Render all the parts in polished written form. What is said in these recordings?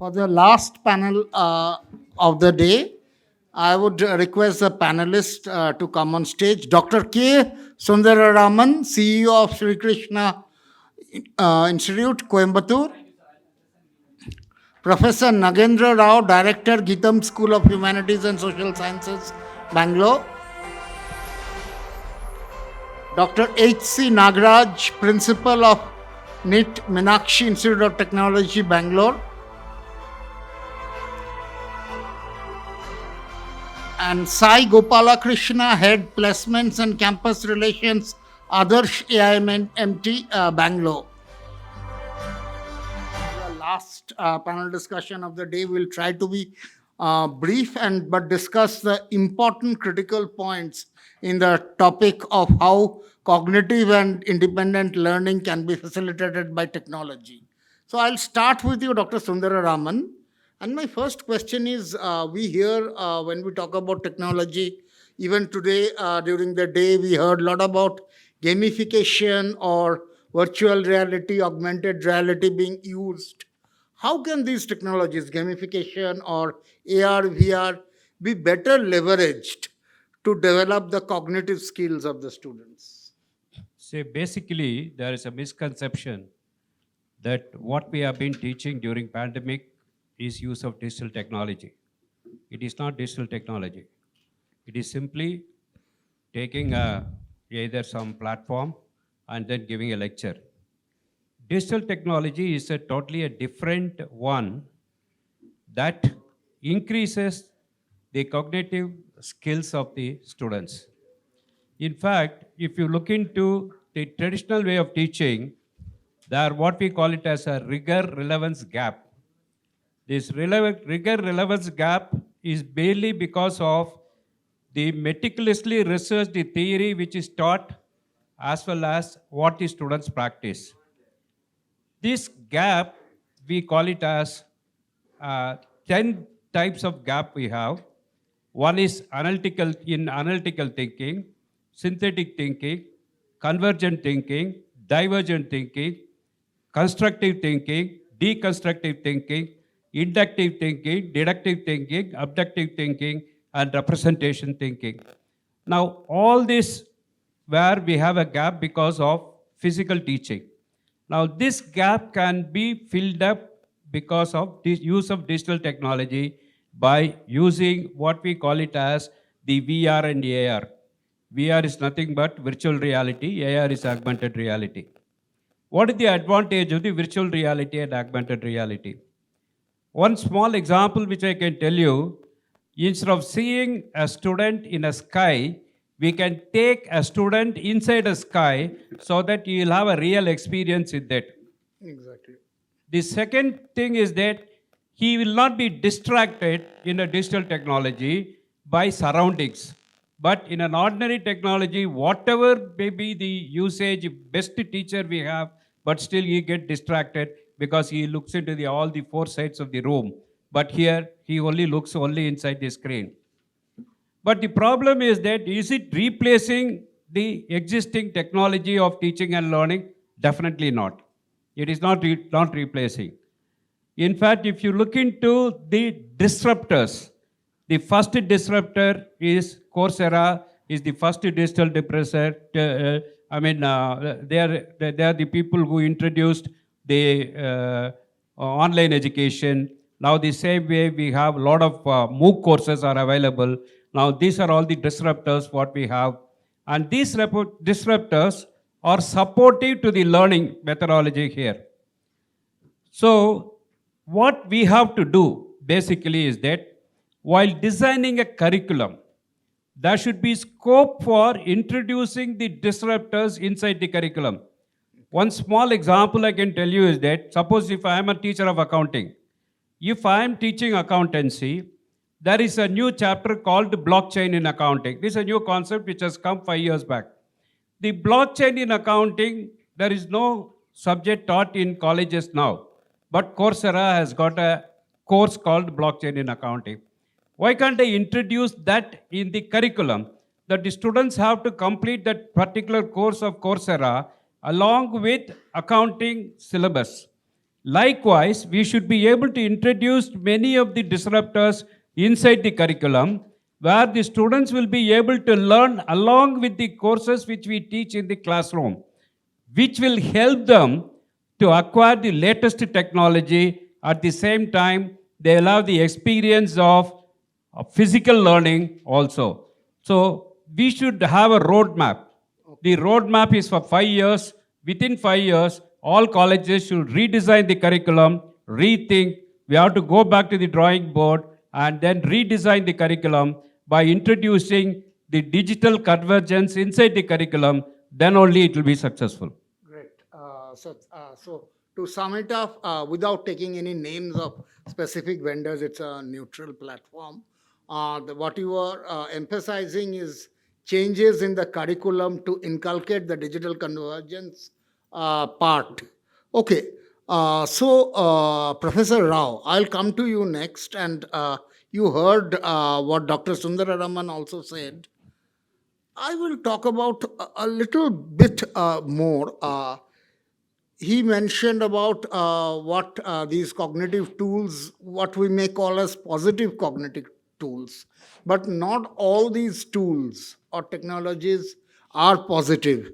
For the last panel of the day, I would request the panelists to come on stage. Dr. K. Sundararaman, CEO of Sri Krishna Institute, Coimbatore. Professor Nagendra Rao, Director, GITAM School of Humanities and Social Sciences, Bangalore. Dr. H.C. Nagaraj, Principal of Nitte, Meenakshi Institute of Technology, Bangalore. And Sai Gopala Krishna, Head Placements and Campus Relations, Adarsh AIMIT, Bangalore. The last panel discussion of the day will try to be brief but discuss the important critical points in the topic of how cognitive and independent learning can be facilitated by technology. So I'll start with you, Dr. Sundararaman. And my first question is, we hear when we talk about technology, even today during the day, we heard a lot about gamification or virtual reality, augmented reality being used. How can these technologies, gamification or AR, VR, be better leveraged to develop the cognitive skills of the students? So basically, there is a misconception that what we have been teaching during pandemic is use of digital technology. It is not digital technology. It is simply taking either some platform and then giving a lecture. Digital technology is a totally different one that increases the cognitive skills of the students. In fact, if you look into the traditional way of teaching, there are what we call it as a rigor-relevance gap. This rigor-relevance gap is barely because of the meticulously researched the theory which is taught as well as what the students practice. This gap, we call it as 10 types of gap we have. One is analytical thinking, synthetic thinking, convergent thinking, divergent thinking, constructive thinking, deconstructive thinking, inductive thinking, deductive thinking, abductive thinking, and representation thinking. Now, all this where we have a gap because of physical teaching. Now, this gap can be filled up because of the use of digital technology by using what we call it as the VR and AR. VR is nothing but virtual reality, AR is augmented reality. What is the advantage of the virtual reality and augmented reality? One small example which I can tell you, instead of seeing a student in a sky, we can take a student inside a sky so that you will have a real experience with that. Exactly. The second thing is that he will not be distracted in a digital technology by surroundings. But in an ordinary technology, whatever may be the usage, best teacher we have, but still he get distracted because he looks into all the four sides of the room. But here, he only looks inside the screen. But the problem is that, is it replacing the existing technology of teaching and learning? Definitely not. It is not replacing. In fact, if you look into the disruptors, the first disruptor is Coursera, is the first digital disruptor. They are the people who introduced the online education. Now the same way we have a lot of MOOC courses are available. Now these are all the disruptors what we have. And these disruptors are supportive to the learning methodology here. So what we have to do basically is that while designing a curriculum, there should be scope for introducing the disruptors inside the curriculum. One small example I can tell you is that, suppose if I am a teacher of accounting, if I am teaching accountancy, there is a new chapter called blockchain in accounting. This is a new concept which has come 5 years back. The blockchain in accounting, there is no subject taught in colleges now. But Coursera has got a course called blockchain in accounting. Why can't I introduce that in the curriculum? That the students have to complete that particular course of Coursera along with accounting syllabus. Likewise, we should be able to introduce many of the disruptors inside the curriculum where the students will be able to learn along with the courses which we teach in the classroom, which will help them to acquire the latest technology. At the same time, they will have the experience of physical learning also. So we should have a roadmap. The roadmap is for 5 years. Within 5 years, all colleges should redesign the curriculum, rethink. We have to go back to the drawing board and then redesign the curriculum by introducing the digital convergence inside the curriculum. Then only it will be successful. Great. So to sum it up, without taking any names of specific vendors, it's a neutral platform. What you are emphasizing is changes in the curriculum to inculcate the digital convergence part. Okay. Professor Rao, I'll come to you next. And you heard what Dr. Sundararaman also said. I will talk about a little bit more. He mentioned about what these cognitive tools, what we may call as positive cognitive tools. But not all these tools or technologies are positive,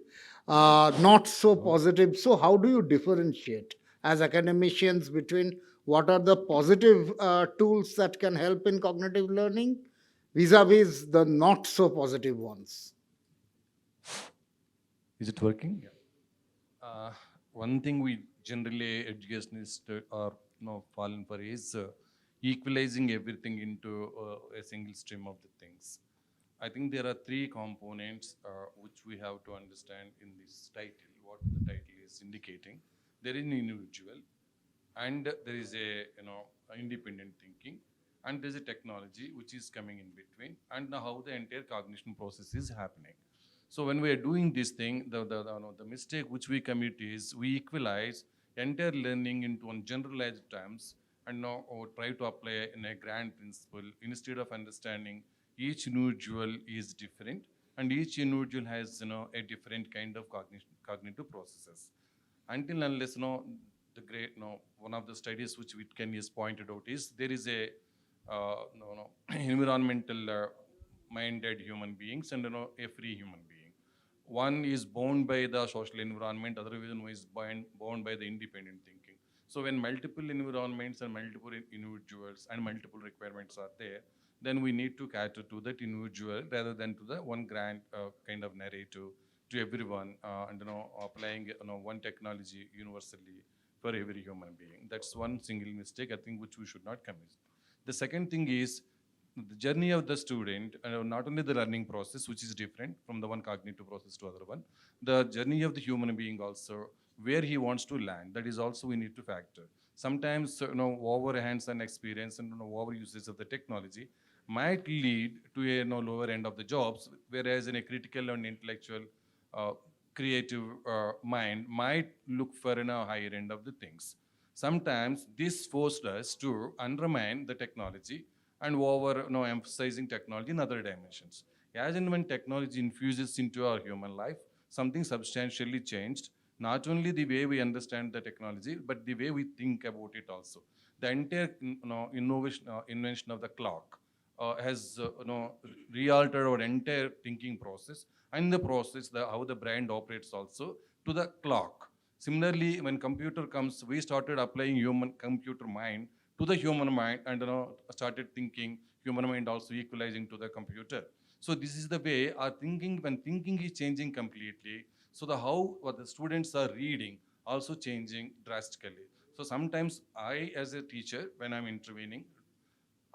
not so positive. So, how do you differentiate as academicians between what are the positive tools that can help in cognitive learning vis-a-vis the not so positive ones? Is it working? One thing we generally educationists are fallen for is equalizing everything into a single stream of the things. I think there are three components which we have to understand in this title, what the title is indicating. There is an individual, and there is a independent thinking, and there is a technology which is coming in between, and how the entire cognition process is happening. So when we are doing this thing, the mistake which we commit is we equalize entire learning into one generalized terms and now try to apply in a grand principle instead of understanding each individual is different and each individual has a different kind of cognitive processes. Until unless the great one of the studies which Whitken is pointed out is there is a environmental minded human beings and a free human being. One is bound by the social environment, other one is bound by the independent thinking. So when multiple environments and multiple individuals and multiple requirements are there, then we need to cater to that individual rather than to the one grand kind of narrative to everyone and applying one technology universally for every human being. That's one single mistake I think which we should not commit. The second thing is the journey of the student, not only the learning process, which is different from the one cognitive process to other one, the journey of the human being also, where he wants to land, that is also we need to factor. Sometimes, over hands-on experience and over usage of the technology might lead to a lower end of the jobs, whereas in a critical and intellectual, creative mind might look for a higher end of the things. Sometimes this forced us to undermine the technology and over emphasizing technology in other dimensions. As and when technology infuses into our human life, something substantially changed, not only the way we understand the technology, but the way we think about it also. The entire invention of the clock has re-altered our entire thinking process and the process, how the brain operates also to the clock. Similarly, when computer comes, we started applying human computer mind to the human mind and started thinking human mind also equalizing to the computer. So this is the way our thinking, when thinking is changing completely, so the how what the students are reading also changing drastically. So sometimes I as a teacher, when I'm intervening,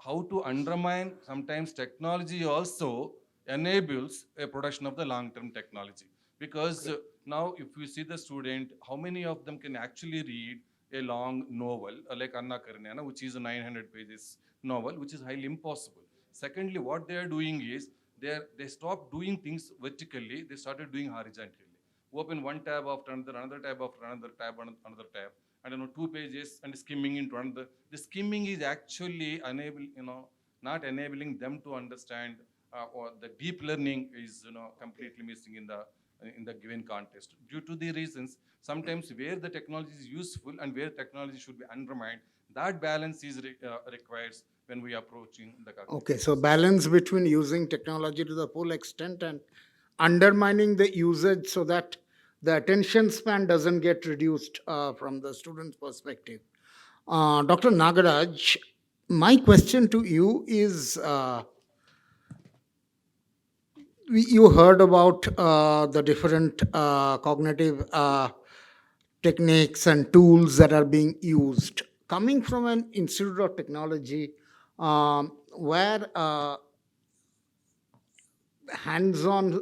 how to undermine sometimes technology also enables a production of the long-term technology. Because now if you see the student, how many of them can actually read a long novel like Anna Karenina, which is a 900 pages novel, which is highly impossible. Secondly, what they are doing is they stop doing things vertically, they started doing horizontally. Open one tab after another tab after another tab, another tab, and 2 pages and skimming into another. The skimming is actually not enabling them to understand or the deep learning is completely missing in the in the given context. Due to the reasons, sometimes where the technology is useful and where technology should be undermined, that balance is requires when we are approaching the cognitive. Okay, so balance between using technology to the full extent and undermining the usage so that the attention span doesn't get reduced from the student's perspective. Dr. Nagaraj, my question to you is, you heard about the different cognitive techniques and tools that are being used. Coming from an institute of technology where hands-on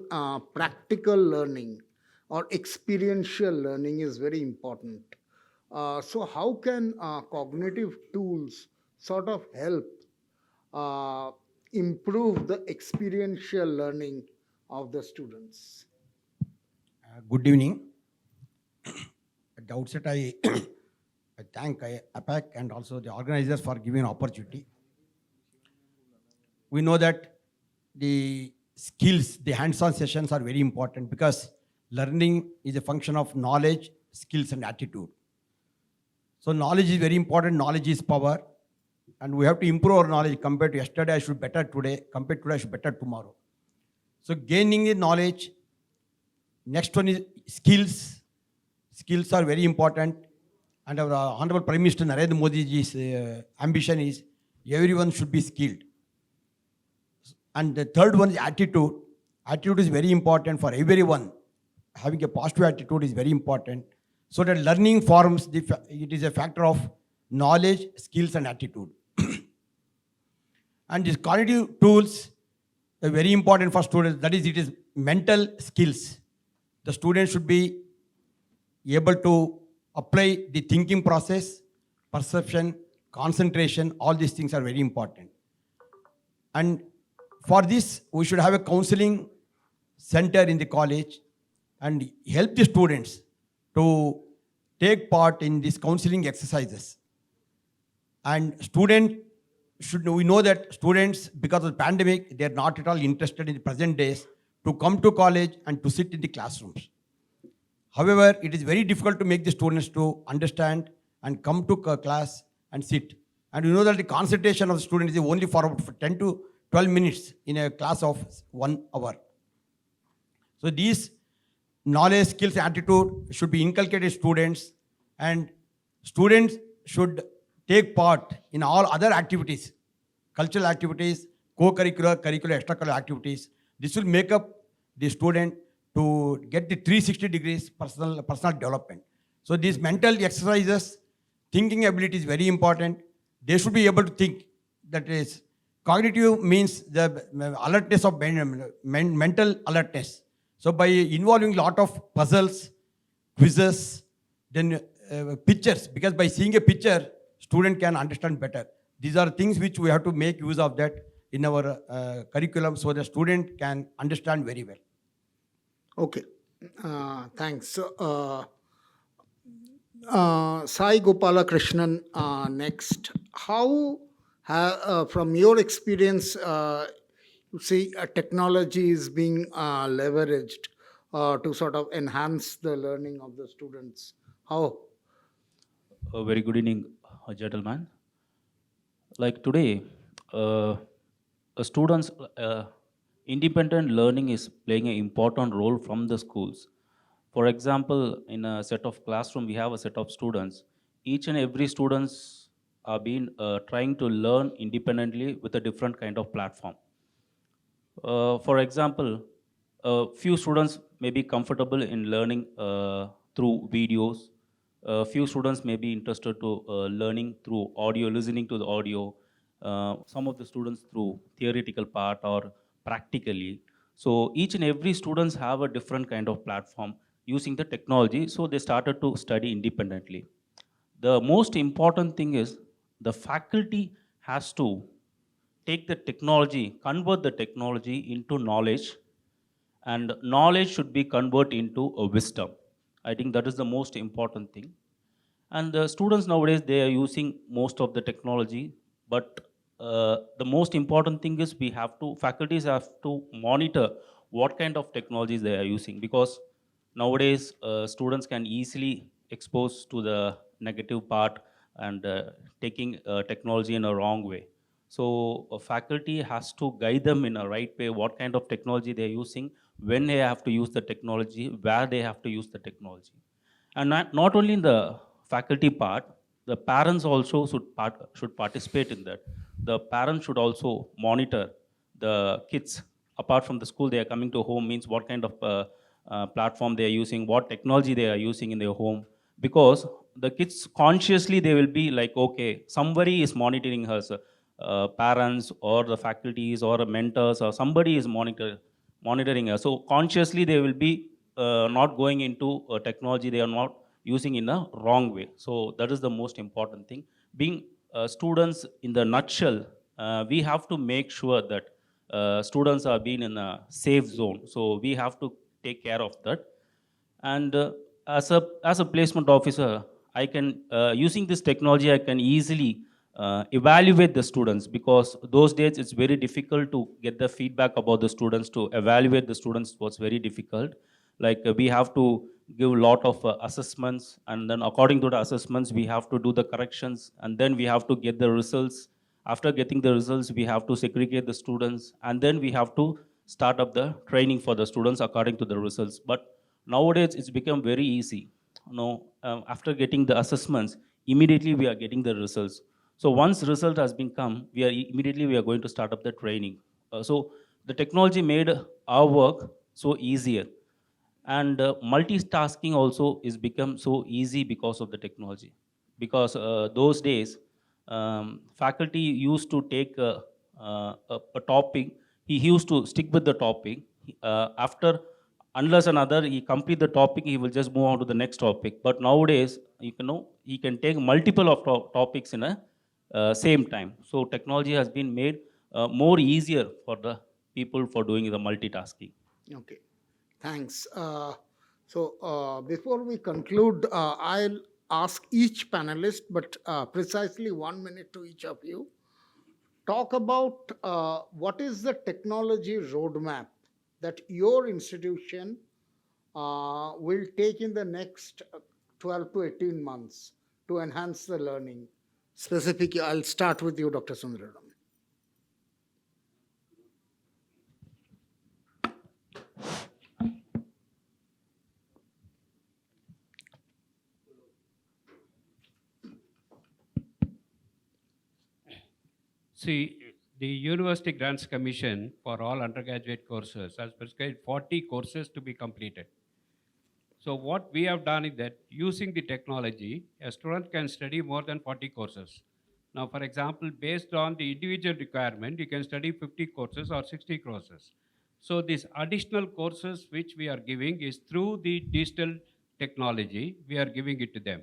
practical learning or experiential learning is very important. So how can cognitive tools sort of help improve the experiential learning of the students? Good evening. At the outset, I thank APAC and also the organizers for giving an opportunity. We know that the skills, the hands-on sessions are very important because learning is a function of knowledge, skills, and attitude. So knowledge is very important. Knowledge is power. And we have to improve our knowledge. Compared to yesterday, I should better today. Compared to today, I should better tomorrow. So gaining the knowledge. Next one is skills. Skills are very important. And our Honorable Prime Minister Narendra Modi's ambition is everyone should be skilled. And the third one is attitude. Attitude is very important for everyone. Having a positive attitude is very important. So that learning forms, it is a factor of knowledge, skills, and attitude. And these cognitive tools are very important for students. That is, it is mental skills. The student should be able to apply the thinking process, perception, concentration. All these things are very important. And for this, we should have a counseling center in the college and help the students to take part in these counseling exercises. And we know that students, because of the pandemic, they are not at all interested in the present days to come to college and to sit in the classrooms. However, it is very difficult to make the students to understand and come to class and sit. And we know that the concentration of the students is only for 10 to 12 minutes in a class of 1 hour. So these knowledge, skills, attitude should be inculcated in students, and students should take part in all other activities, cultural activities, co-curricular, curricular, extracurricular activities. This will make up the student to get the 360 degrees personal development. So these mental exercises, thinking ability is very important. They should be able to think. That is, cognitive means the alertness of mental alertness. So by involving a lot of puzzles, quizzes, then pictures, because by seeing a picture, student can understand better. These are things which we have to make use of that in our curriculum so the student can understand very well. Okay, thanks. Sai Gopala Krishnan next. How, from your experience, you see technology is being leveraged to sort of enhance the learning of the students? How? A very good evening, gentlemen. Like today, a students' independent learning is playing an important role from the schools. For example, in a set of classroom, we have a set of students. Each and every students are being trying to learn independently with a different kind of platform. For example, a few students may be comfortable in learning through videos. A few students may be interested to learning through audio, listening to the audio. Some of the students through theoretical part or practically. So each and every students have a different kind of platform using the technology. So they started to study independently. The most important thing is the faculty has to take the technology, convert the technology into knowledge, and knowledge should be converted into a wisdom. I think that is the most important thing. And the students nowadays, they are using most of the technology, but the most important thing is faculties have to monitor what kind of technologies they are using, because nowadays students can easily expose to the negative part and taking technology in a wrong way. So faculty has to guide them in a right way, what kind of technology they are using, when they have to use the technology, where they have to use the technology. And not only in the faculty part, the parents also should participate in that. The parents should also monitor the kids. Apart from the school, they are coming to home, means what kind of platform they are using, what technology they are using in their home. Because the kids consciously, they will be like, okay, somebody is monitoring us, parents or the faculties or mentors or somebody is monitoring us. So consciously, they will be not going into technology, they are not using in a wrong way. So that is the most important thing. Being students in the nutshell, we have to make sure that students are being in a safe zone. So we have to take care of that. And as a placement officer, I can using this technology, I can easily evaluate the students, because those days it's very difficult to get the feedback about the students. To evaluate the students was very difficult. Like we have to give a lot of assessments, and then according to the assessments we have to do the corrections, and then we have to get the results. After getting the results, we have to segregate the students, and then we have to start up the training for the students according to the results. But nowadays it's become very easy. After getting the assessments, immediately we are getting the results. So once result has been come, immediately we are going to start up the training. So the technology made our work so easier. And multitasking also is become so easy because of the technology. Because those days, faculty used to take a topic, he used to stick with the topic. After, unless another he complete the topic, he will just move on to the next topic. But nowadays, he can take multiple of topics in a same time. So technology has been made more easier for the people for doing the multitasking. Okay, thanks. Before we conclude, I'll ask each panelist, but precisely 1 minute to each of you. Talk about what is the technology roadmap that your institution will take in the next 12 to 18 months to enhance the learning. Specifically, I'll start with you, Dr. Sundararaman. See, the University Grants Commission for all undergraduate courses has prescribed 40 courses to be completed. So what we have done is that using the technology, a student can study more than 40 courses. Now, for example, based on the individual requirement, you can study 50 courses or 60 courses. So these additional courses which we are giving is through the digital technology, we are giving it to them,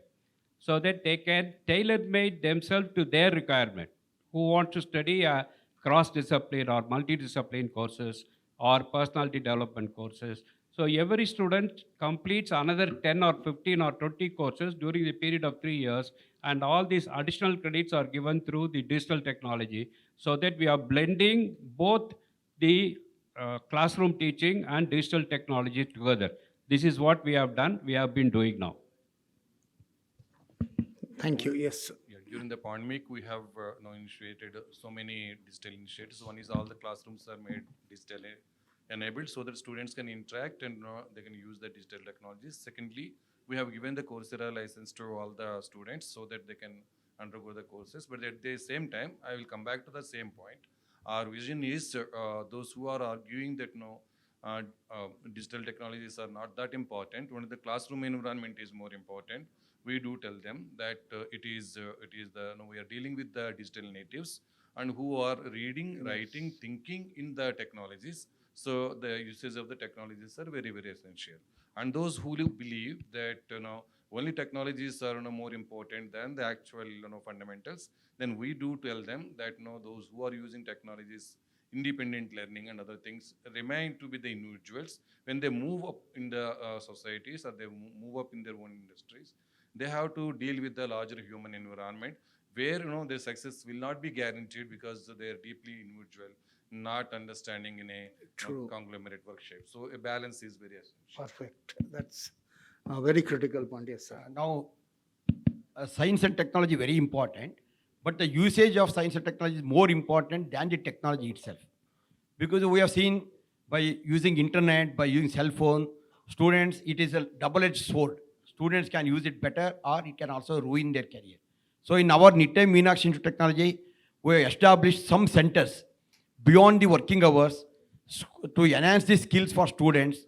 so that they can tailor-made themselves to their requirement. Who want to study a cross-discipline or multidiscipline courses or personality development courses. So every student completes another 10 or 15 or 20 courses during the period of 3 years, and all these additional credits are given through the digital technology, so that we are blending both the classroom teaching and digital technology together. This is what we have done, we have been doing now. Thank you. Yes. Yeah, during the pandemic, we have initiated so many digital initiatives. One is all the classrooms are made digitally enabled so that students can interact and they can use the digital technologies. Secondly, we have given the Coursera license to all the students so that they can undergo the courses. But at the same time, I will come back to the same point. Our vision is those who are arguing that digital technologies are not that important, when the classroom environment is more important, we do tell them that we are dealing with the digital natives and who are reading, writing, thinking in the technologies. So the usage of the technologies are very, very essential. And those who believe that only technologies are more important than the actual fundamentals, then we do tell them that those who are using technologies, independent learning and other things remain to be the individuals. When they move up in the societies or they move up in their own industries, they have to deal with the larger human environment. where their success will not be guaranteed because they are deeply individual, not understanding in a True. conglomerate work shape. So a balance is very essential. Perfect. That's a very critical point. Yes, sir. Now, science and technology very important, but the usage of science and technology is more important than the technology itself. Because we have seen by using internet, by using cell phone, students, it is a double-edged sword. Students can use it better or it can also ruin their career. So in our Nitte Meenakshi Institute of Technology, we have established some centers beyond the working hours to enhance the skills for students.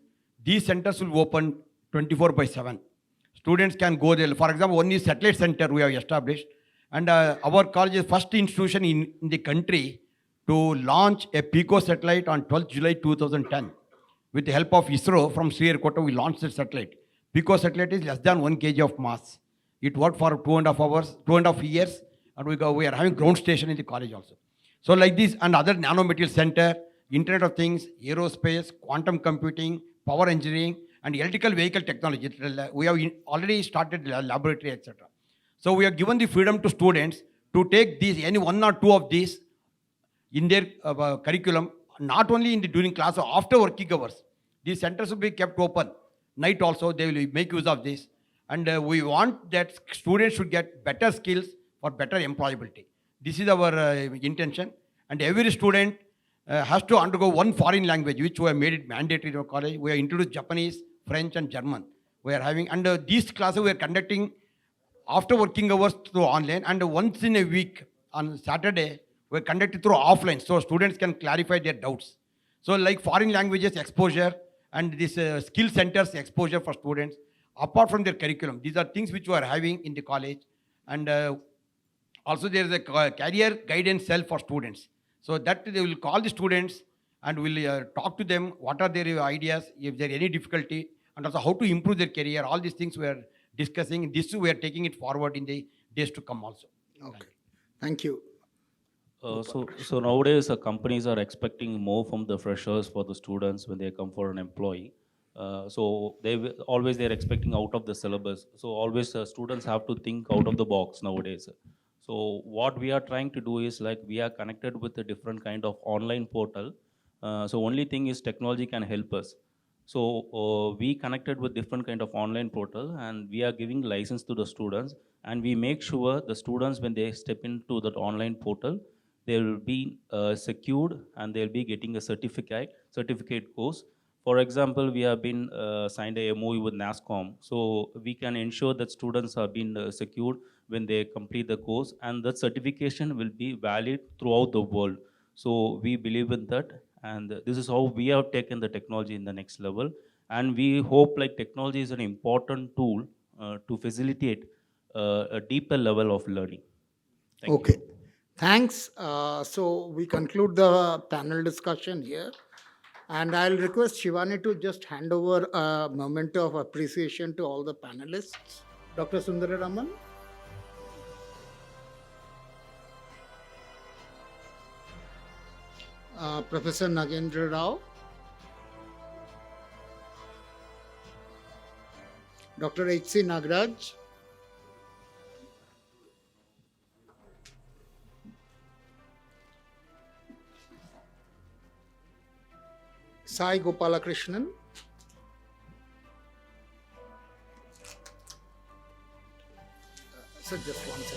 These centers will open 24/7. Students can go there. For example, one is satellite center we have established, and our college is first institution in the country to launch a PICO satellite on 12th July 2010. With the help of ISRO from Sriharikota, we launched the satellite. PICO satellite is less than 1 kg of mass. It worked for 2.5 hours, 2.5 years, and we are having ground station in the college also. So like this and other nanomaterial center, Internet of Things, aerospace, quantum computing, power engineering, and electrical vehicle technology. We have already started laboratory, etc. So we have given the freedom to students to take these, any one or two of these in their curriculum, not only during class or after working hours. These centers will be kept open. Night also, they will make use of this. And we want that students should get better skills for better employability. This is our intention. And every student has to undergo one foreign language, which we have made it mandatory in our college. We have introduced Japanese, French, and German. We are having, and these classes we are conducting after working hours through online, and once in a week on Saturday, we are conducted through offline, so students can clarify their doubts. So like foreign languages exposure and this skill centers exposure for students, apart from their curriculum. These are things which we are having in the college. And also there is a career guidance cell for students. So that they will call the students and will talk to them, what are their ideas, if there is any difficulty, and also how to improve their career. All these things we are discussing. This we are taking it forward in the days to come also. Okay. Thank you. So nowadays, companies are expecting more from the freshers for the students when they come for an employee. So always they're expecting out of the syllabus. So always students have to think out of the box nowadays. So what we are trying to do is like we are connected with a different kind of online portal. So only thing is technology can help us. So we connected with different kind of online portal and we are giving license to the students and we make sure the students when they step into that online portal, they will be secured and they'll be getting a certificate course. For example, we have been signed a MOU with NASCOM, so we can ensure that students have been secured when they complete the course, and that certification will be valid throughout the world. So we believe in that, and this is how we have taken the technology in the next level. And we hope like technology is an important tool to facilitate a deeper level of learning. Thank you. Okay. Thanks. So we conclude the panel discussion here. And I'll request Shivani to just hand over a moment of appreciation to all the panelists. Dr. Sundararaman. Professor Nagendra Rao. Dr. H.C. Nagaraj. Sai Gopala Krishnan. So just one second.